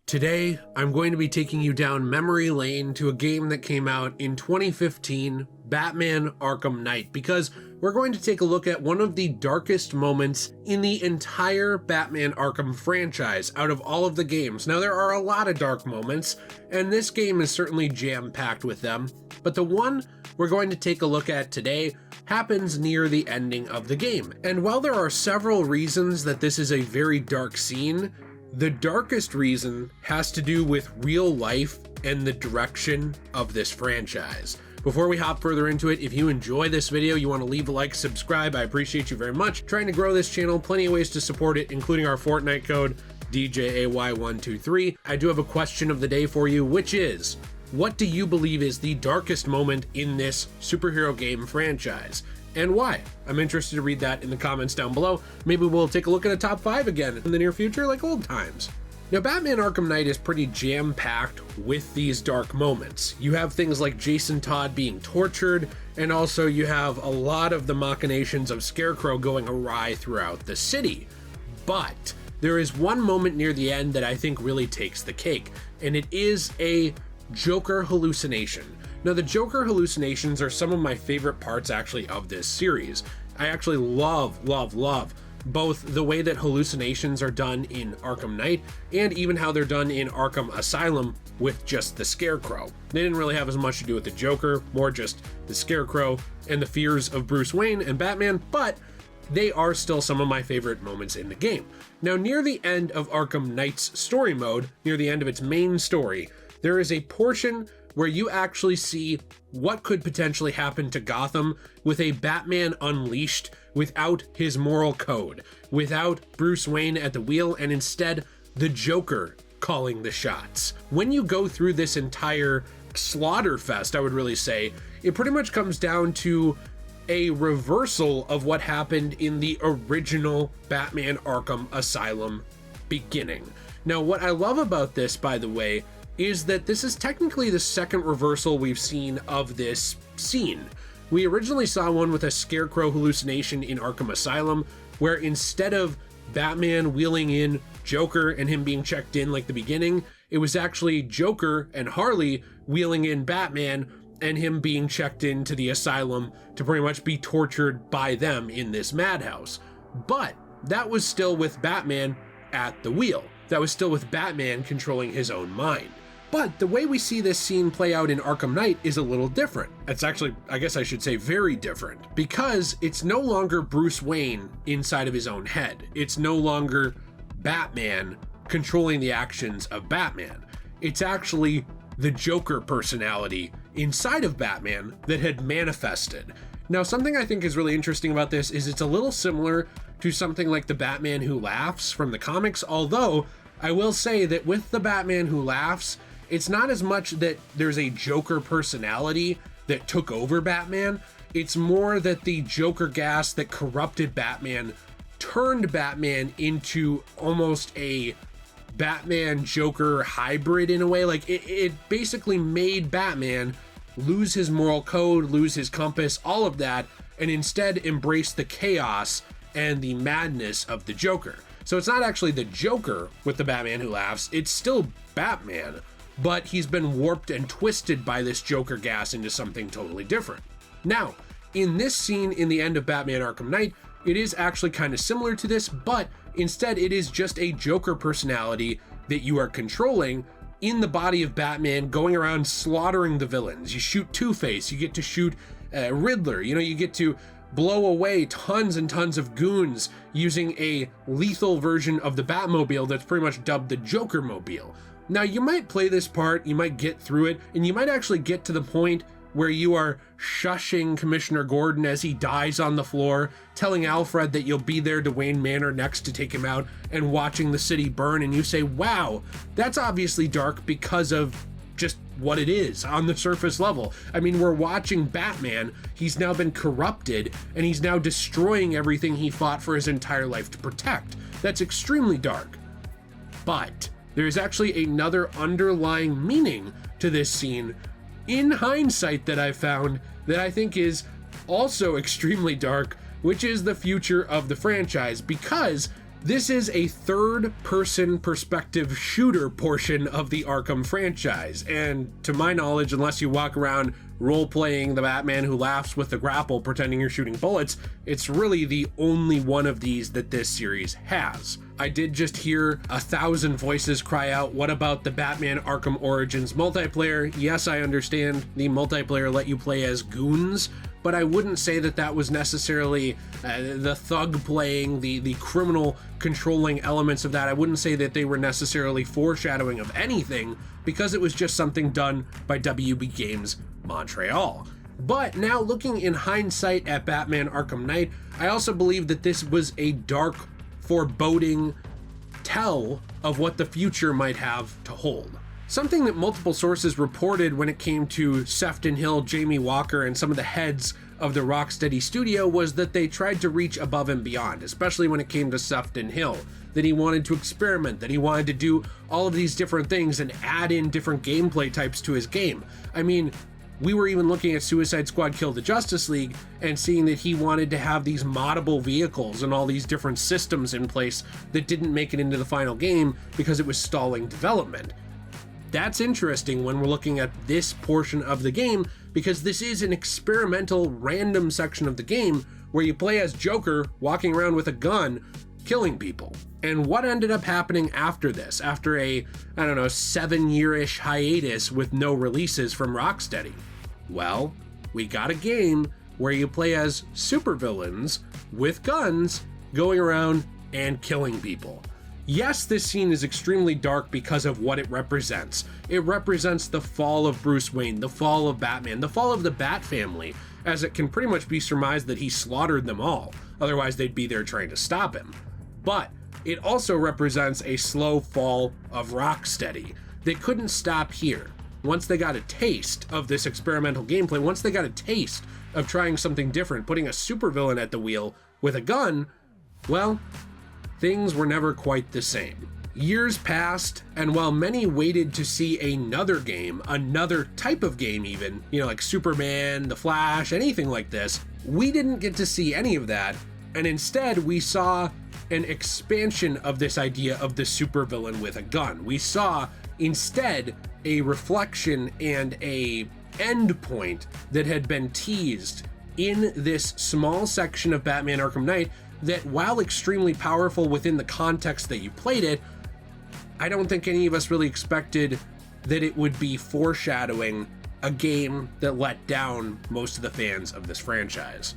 Today, I'm going to be taking you down memory lane to a game that came out in 2015, Batman Arkham Knight, because we're going to take a look at one of the darkest moments in the entire Batman Arkham franchise out of all of the games. Now, there are a lot of dark moments, and this game is certainly jam-packed with them, but the one we're going to take a look at today happens near the ending of the game. And while there are several reasons that this is a very dark scene, the darkest reason has to do with real life and the direction of this franchise. Before we hop further into it, if you enjoy this video, you want to leave a like, subscribe, I appreciate you very much. Trying to grow this channel, plenty of ways to support it, including our Fortnite code, DJAY123. I do have a question of the day for you, which is, what do you believe is the darkest moment in this superhero game franchise? And why? I'm interested to read that in the comments down below. Maybe we'll take a look at a top 5 again in the near future, like old times. Now, Batman Arkham Knight is pretty jam-packed with these dark moments. You have things like Jason Todd being tortured, and also you have a lot of the machinations of Scarecrow going awry throughout the city. But there is one moment near the end that I think really takes the cake, and it is a Joker hallucination. Now, the Joker hallucinations are some of my favorite parts actually of this series. I actually love both the way that hallucinations are done in Arkham Knight and even how they're done in Arkham Asylum with just the Scarecrow. They didn't really have as much to do with the Joker, more just the Scarecrow and the fears of Bruce Wayne and Batman, but they are still some of my favorite moments in the game. Now, near the end of Arkham Knight's story mode, near the end of its main story, there is a portion where you actually see what could potentially happen to Gotham with a Batman unleashed without his moral code, without Bruce Wayne at the wheel, and instead the Joker calling the shots. When you go through this entire slaughter fest, I would really say, it pretty much comes down to a reversal of what happened in the original Batman Arkham Asylum beginning. Now, what I love about this, by the way, is that this is technically the second reversal we've seen of this scene. We originally saw one with a Scarecrow hallucination in Arkham Asylum, where instead of Batman wheeling in Joker and him being checked in like the beginning, it was actually Joker and Harley wheeling in Batman and him being checked into the asylum to pretty much be tortured by them in this madhouse. But that was still with Batman at the wheel. That was still with Batman controlling his own mind. But the way we see this scene play out in Arkham Knight is a little different. It's actually, I guess I should say, very different, because it's no longer Bruce Wayne inside of his own head. It's no longer Batman controlling the actions of Batman. It's actually the Joker personality inside of Batman that had manifested. Now, something I think is really interesting about this is it's a little similar to something like the Batman Who Laughs from the comics, although I will say that with the Batman Who Laughs, it's not as much that there's a Joker personality that took over Batman. It's more that the Joker gas that corrupted Batman turned Batman into almost a Batman-Joker hybrid in a way. Like, it basically made Batman lose his moral code, lose his compass, all of that, and instead embrace the chaos and the madness of the Joker. So it's not actually the Joker with the Batman Who Laughs, it's still Batman, but he's been warped and twisted by this Joker gas into something totally different. Now, in this scene in the end of Batman Arkham Knight, it is actually kind of similar to this, but instead it is just a Joker personality that you are controlling in the body of Batman, going around slaughtering the villains. You shoot Two-Face, you get to shoot Riddler, you get to blow away tons and tons of goons using a lethal version of the Batmobile that's pretty much dubbed the Joker-mobile. Now, you might play this part, you might get through it, and you might actually get to the point where you are shushing Commissioner Gordon as he dies on the floor, telling Alfred that you'll be there to Wayne Manor next to take him out, and watching the city burn, and you say, wow, that's obviously dark because of just what it is on the surface level. I mean, we're watching Batman, he's now been corrupted, and he's now destroying everything he fought for his entire life to protect. That's extremely dark. But there is actually another underlying meaning to this scene in hindsight that I found that I think is also extremely dark, which is the future of the franchise, because This is a third-person perspective shooter portion of the Arkham franchise, and to my knowledge, unless you walk around role-playing the Batman who laughs with the grapple pretending you're shooting bullets, it's really the only one of these that this series has. I did just hear 1,000 voices cry out, what about the Batman Arkham Origins multiplayer? Yes, I understand the multiplayer let you play as goons, but I wouldn't say that that was necessarily the thug playing, the criminal controlling elements of that. I wouldn't say that they were necessarily foreshadowing of anything, because it was just something done by WB Games Montreal. But now looking in hindsight at Batman Arkham Knight, I also believe that this was a dark, foreboding tell of what the future might have to hold. Something that multiple sources reported when it came to Sefton Hill, Jamie Walker, and some of the heads of the Rocksteady studio was that they tried to reach above and beyond, especially when it came to Sefton Hill, that he wanted to experiment, that he wanted to do all of these different things and add in different gameplay types to his game. I mean, we were even looking at Suicide Squad Kill the Justice League and seeing that he wanted to have these moddable vehicles and all these different systems in place that didn't make it into the final game because it was stalling development. That's interesting when we're looking at this portion of the game, because this is an experimental random section of the game where you play as Joker walking around with a gun killing people. And what ended up happening after this, after a, 7-year-ish hiatus with no releases from Rocksteady? Well, we got a game where you play as supervillains with guns going around and killing people. Yes, this scene is extremely dark because of what it represents. It represents the fall of Bruce Wayne, the fall of Batman, the fall of the Bat family, as it can pretty much be surmised that he slaughtered them all. Otherwise, they'd be there trying to stop him. But it also represents a slow fall of Rocksteady. They couldn't stop here. Once they got a taste of this experimental gameplay, once they got a taste of trying something different, putting a supervillain at the wheel with a gun, well, things were never quite the same. Years passed, and while many waited to see another game, another type of game even, like Superman, The Flash, anything like this, we didn't get to see any of that, and instead we saw an expansion of this idea of the supervillain with a gun. We saw instead a reflection and a end point that had been teased in this small section of Batman Arkham Knight that, while extremely powerful within the context that you played it, I don't think any of us really expected that it would be foreshadowing a game that let down most of the fans of this franchise.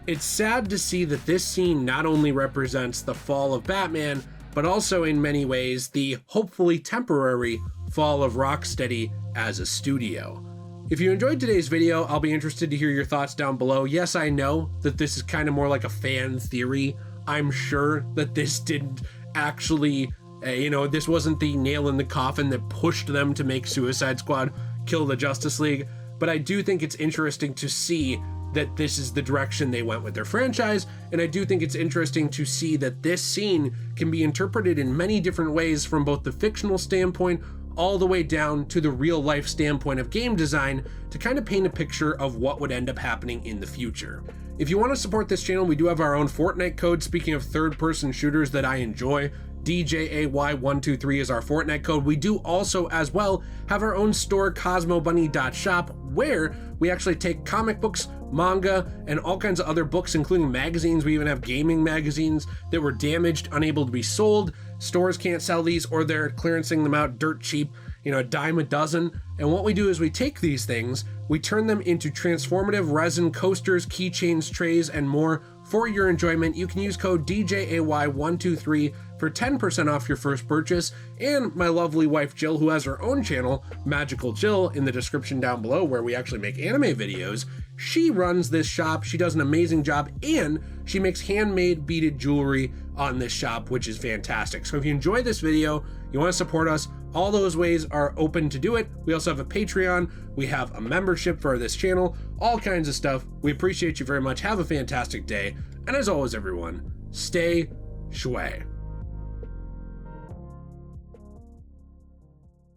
It's sad to see that this scene not only represents the fall of Batman, but also in many ways the hopefully temporary fall of Rocksteady as a studio. If you enjoyed today's video, I'll be interested to hear your thoughts down below. Yes, I know that this is kind of more like a fan theory. I'm sure that this didn't actually, this wasn't the nail in the coffin that pushed them to make Suicide Squad Kill the Justice League, but I do think it's interesting to see that this is the direction they went with their franchise, and I do think it's interesting to see that this scene can be interpreted in many different ways from both the fictional standpoint all the way down to the real life standpoint of game design to kind of paint a picture of what would end up happening in the future. If you want to support this channel, we do have our own Fortnite code. Speaking of third-person shooters that I enjoy, DJAY123 is our Fortnite code. We do also as well have our own store, CosmoBunny.shop, where we actually take comic books, manga, and all kinds of other books, including magazines. We even have gaming magazines that were damaged, unable to be sold. Stores can't sell these, or they're clearancing them out dirt cheap, a dime a dozen. And what we do is we take these things, we turn them into transformative resin coasters, keychains, trays, and more for your enjoyment. You can use code DJAY123 for 10% off your first purchase, and my lovely wife Jill, who has her own channel, Magical Jill, in the description down below, where we actually make anime videos. She runs this shop, she does an amazing job, and she makes handmade beaded jewelry on this shop, which is fantastic. So if you enjoy this video, you want to support us, all those ways are open to do it. We also have a Patreon, we have a membership for this channel, all kinds of stuff. We appreciate you very much. Have a fantastic day, and as always everyone, stay shway.